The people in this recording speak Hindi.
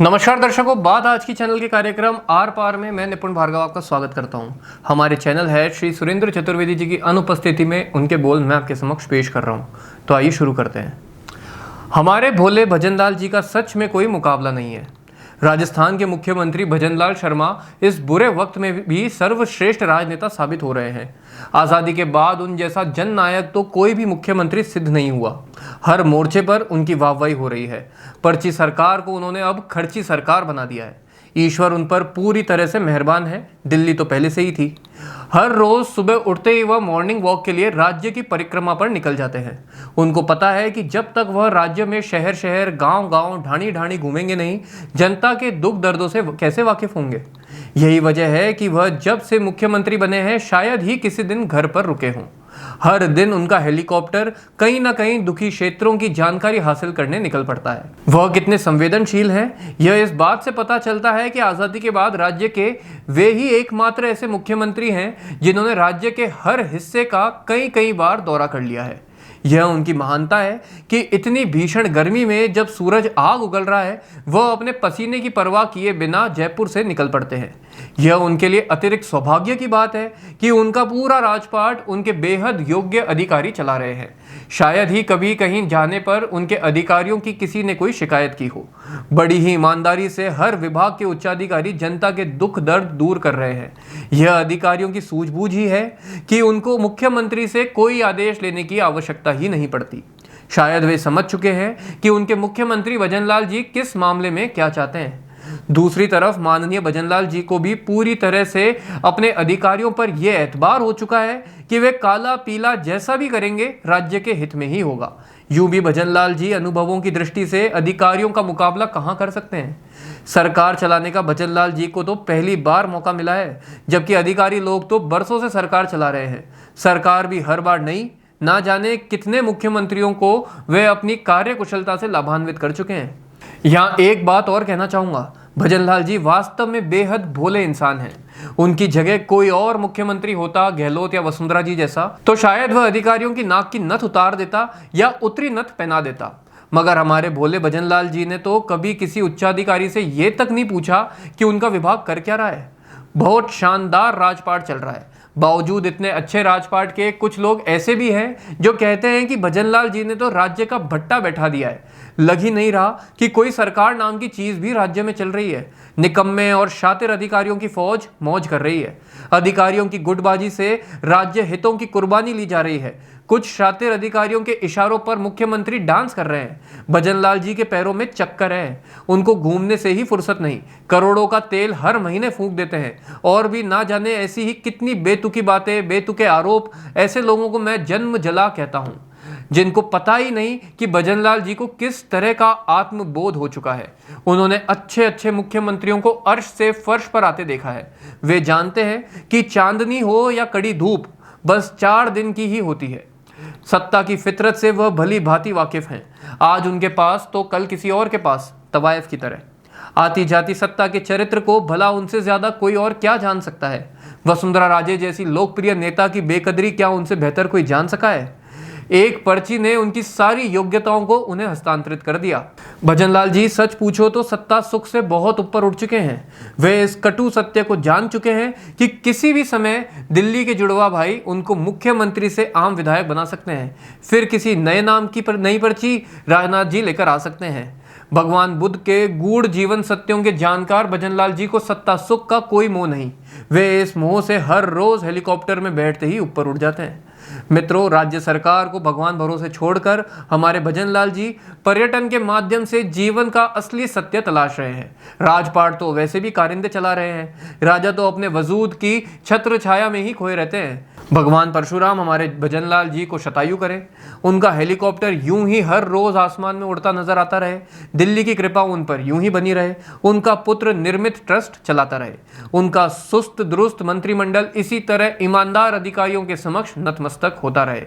नमस्कार दर्शकों, बात आज की चैनल के कार्यक्रम आर पार में मैं निपुण भार्गव आपका स्वागत करता हूं। हमारे चैनल है श्री सुरेंद्र चतुर्वेदी जी की अनुपस्थिति में उनके बोल मैं आपके समक्ष पेश कर रहा हूं। तो आइए शुरू करते हैं। हमारे भोले भजनलाल जी का सच में कोई मुकाबला नहीं है। राजस्थान के मुख्यमंत्री भजनलाल शर्मा इस बुरे वक्त में भी सर्वश्रेष्ठ राजनेता साबित हो रहे हैं। आज़ादी के बाद उन जैसा जननायक तो कोई भी मुख्यमंत्री सिद्ध नहीं हुआ। हर मोर्चे पर उनकी वाहवाही हो रही है। पर्ची सरकार को उन्होंने अब खर्ची सरकार बना दिया है। ईश्वर उन पर पूरी तरह से मेहरबान है। दिल्ली तो पहले से ही थी। हर रोज सुबह उठते ही वह मॉर्निंग वॉक के लिए राज्य की परिक्रमा पर निकल जाते हैं। उनको पता है कि जब तक वह राज्य में शहर शहर, गांव गांव, ढाणी ढाणी घूमेंगे नहीं, जनता के दुख दर्दों से कैसे वाकिफ होंगे। यही वजह है कि वह जब से मुख्यमंत्री बने हैं शायद ही किसी दिन घर पर रुके हों। हर दिन उनका हेलीकॉप्टर कहीं ना कहीं दुखी क्षेत्रों की जानकारी हासिल करने निकल पड़ता है। वह कितने संवेदनशील हैं, यह इस बात से पता चलता है कि आजादी के बाद राज्य के वे ही एकमात्र ऐसे मुख्यमंत्री हैं जिन्होंने राज्य के हर हिस्से का कई बार दौरा कर लिया है। यह उनकी महानता है कि इतनी भीषण गर्मी में जब सूरज आग उगल रहा है, वह अपने पसीने की परवाह किए बिना जयपुर से निकल पड़ते हैं। यह उनके लिए अतिरिक्त सौभाग्य की बात है कि उनका पूरा राजपाट उनके बेहद योग्य अधिकारी चला रहे हैं। शायद ही कभी कहीं जाने पर उनके अधिकारियों की किसी ने कोई शिकायत की हो। बड़ी ही ईमानदारी से हर विभाग के उच्चाधिकारी जनता के दुख दर्द दूर कर रहे हैं। यह अधिकारियों की सूझबूझ ही है कि उनको मुख्यमंत्री से कोई आदेश लेने की आवश्यकता ही नहीं पड़ती। शायद वे समझ चुके हैं कि उनके मुख्यमंत्री भजनलाल जी किस मामले में क्या चाहते हैं। दूसरी तरफ माननीय भजनलाल जी को भी पूरी तरह से अपने अधिकारियों पर यह एतबार हो चुका है कि वे काला पीला जैसा भी करेंगे राज्य के हित में ही होगा। यूं भी भजनलाल जी अनुभवों की दृष्टि से अधिकारियों का मुकाबला कहां कर सकते हैं। सरकार चलाने का भजनलाल जी को तो पहली बार मौका मिला है, जबकि अधिकारी लोग तो बरसों से सरकार चला रहे हैं। सरकार भी हर बार नहीं, ना जाने कितने मुख्यमंत्रियों को वे अपनी कार्यकुशलता से लाभान्वित कर चुके हैं। यहाँ एक बात और कहना चाहूंगा, भजनलाल जी वास्तव में बेहद भोले इंसान हैं। उनकी जगह कोई और मुख्यमंत्री होता, गहलोत या वसुंधरा जी जैसा, तो शायद वह अधिकारियों की नाक की नथ उतार देता या उतरी नथ पहना देता। मगर हमारे भोले भजनलाल जी ने तो कभी किसी उच्चाधिकारी से यह तक नहीं पूछा कि उनका विभाग कर क्या रहा है। बहुत शानदार राजपाट चल रहा है। बावजूद इतने अच्छे राजपाट के कुछ लोग ऐसे भी हैं जो कहते हैं कि भजनलाल जी ने तो राज्य का भट्टा बैठा दिया है। लग ही नहीं रहा कि कोई सरकार नाम की चीज भी राज्य में चल रही है। निकम्मे और शातिर अधिकारियों की फौज मौज कर रही है। अधिकारियों की गुटबाजी से राज्य हितों की कुर्बानी ली जा रही है। कुछ शातिर अधिकारियों के इशारों पर मुख्यमंत्री डांस कर रहे हैं। भजनलाल जी के पैरों में चक्कर है। उनको घूमने से ही फुर्सत नहीं। करोड़ों का तेल हर महीने फूंक देते हैं। और भी ना जाने ऐसी ही कितनी बेतुकी बातें, बेतुके आरोप। ऐसे लोगों को मैं जन्म जला कहता हूं, जिनको पता ही नहीं कि भजनलाल जी को किस तरह का आत्मबोध हो चुका है। उन्होंने अच्छे अच्छे मुख्यमंत्रियों को अर्श से फर्श पर आते देखा है। वे जानते हैं कि चांदनी हो या कड़ी धूप, बस 4 दिन की ही होती है। सत्ता की फितरत से वह भली भांति वाकिफ हैं। आज उनके पास तो कल किसी और के पास, तवायफ की तरह। आती जाती सत्ता के चरित्र को भला उनसे ज्यादा कोई और क्या जान सकता है। वसुंधरा राजे जैसी लोकप्रिय नेता की बेकदरी क्या उनसे बेहतर कोई जान सका है। एक पर्ची ने उनकी सारी योग्यताओं को उन्हें हस्तांतरित कर दिया। भजनलाल जी सच पूछो तो सत्ता सुख से बहुत ऊपर उठ चुके हैं। वे इस कटु सत्य को जान चुके हैं कि किसी भी समय दिल्ली के जुड़वा भाई उनको मुख्यमंत्री से आम विधायक बना सकते हैं। फिर किसी नए नाम की नई पर्ची राजनाथ जी लेकर आ सकते हैं। भगवान बुद्ध के गूढ़ जीवन सत्यों के जानकार भजनलाल जी को सत्ता सुख का कोई मोह नहीं। वे इस मोह से हर रोज हेलीकॉप्टर में बैठते ही ऊपर उठ जाते हैं। मित्रों, राज्य सरकार को भगवान भरोसे छोड़कर हमारे भजनलाल जी पर्यटन के माध्यम से जीवन का असली सत्य तलाश रहे हैं। राजपाट तो वैसे भी कारिंदे चला रहे हैं। राजा तो अपने वजूद की छत्र छाया में ही खोए रहते हैं। भगवान परशुराम हमारे भजनलाल जी को शतायु करें। उनका हेलीकॉप्टर यूं ही हर रोज आसमान में उड़ता नजर आता रहे। दिल्ली की कृपा उन पर यूं ही बनी रहे। उनका पुत्र निर्मित ट्रस्ट चलाता रहे। उनका सुस्त दुरुस्त मंत्रिमंडल इसी तरह ईमानदार अधिकारियों के समक्ष नतमस्तक होता रहे।